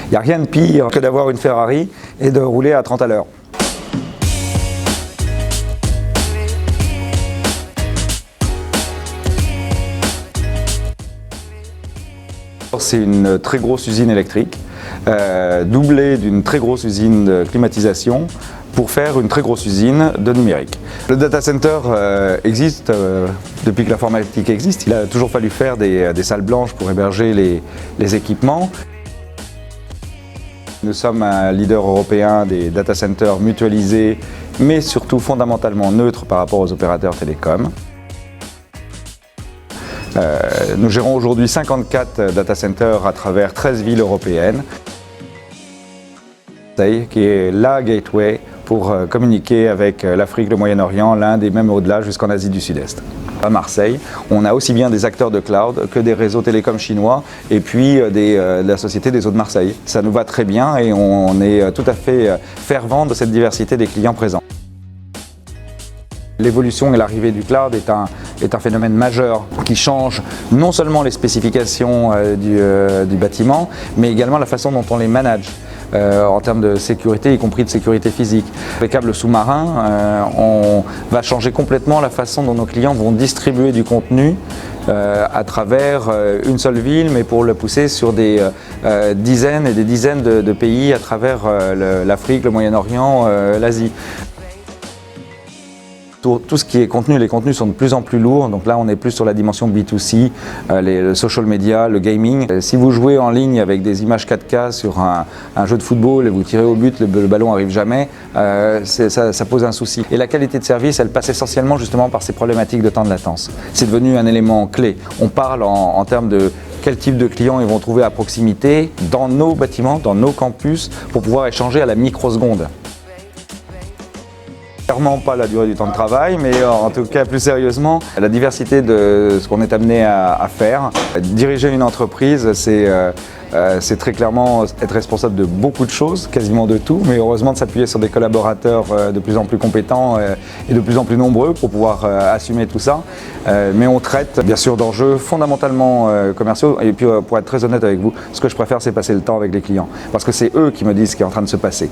Il n'y a rien de pire que d'avoir une Ferrari et de rouler à 30 à l'heure. C'est une très grosse usine électrique, doublée d'une très grosse usine de climatisation pour faire une très grosse usine de numérique. Le data center existe depuis que l'informatique existe. Il a toujours fallu faire des salles blanches pour héberger les équipements. Nous sommes un leader européen des data centers mutualisés, mais surtout fondamentalement neutres par rapport aux opérateurs télécoms. Nous gérons aujourd'hui 54 data centers à travers 13 villes européennes, qui est la gateway pour communiquer avec l'Afrique, le Moyen-Orient, l'Inde et même au-delà jusqu'en Asie du Sud-Est. À Marseille, on a aussi bien des acteurs de cloud que des réseaux télécoms chinois et puis de la Société des Eaux de Marseille. Ça nous va très bien et on est tout à fait fervent de cette diversité des clients présents. L'évolution et l'arrivée du cloud est un phénomène majeur qui change non seulement les spécifications du bâtiment, mais également la façon dont on les manage en termes de sécurité, y compris de sécurité physique. Les câbles sous-marins, on va changer complètement la façon dont nos clients vont distribuer du contenu à travers une seule ville, mais pour le pousser sur des dizaines et des dizaines de pays à travers l'Afrique, le Moyen-Orient, l'Asie. Tout ce qui est contenu, les contenus sont de plus en plus lourds, donc là on est plus sur la dimension B2C, le social media, le gaming. Si vous jouez en ligne avec des images 4K sur un jeu de football et vous tirez au but, le ballon n'arrive jamais, ça pose un souci. Et la qualité de service, elle passe essentiellement justement par ces problématiques de temps de latence. C'est devenu un élément clé. On parle en termes de quel type de clients ils vont trouver à proximité, dans nos bâtiments, dans nos campus, pour pouvoir échanger à la microseconde. Clairement pas la durée du temps de travail, mais en tout cas plus sérieusement, la diversité de ce qu'on est amené à faire. Diriger une entreprise, c'est très clairement être responsable de beaucoup de choses, quasiment de tout, mais heureusement de s'appuyer sur des collaborateurs de plus en plus compétents et de plus en plus nombreux pour pouvoir assumer tout ça. Mais on traite bien sûr d'enjeux fondamentalement commerciaux, et puis pour être très honnête avec vous, ce que je préfère c'est passer le temps avec les clients, parce que c'est eux qui me disent ce qui est en train de se passer.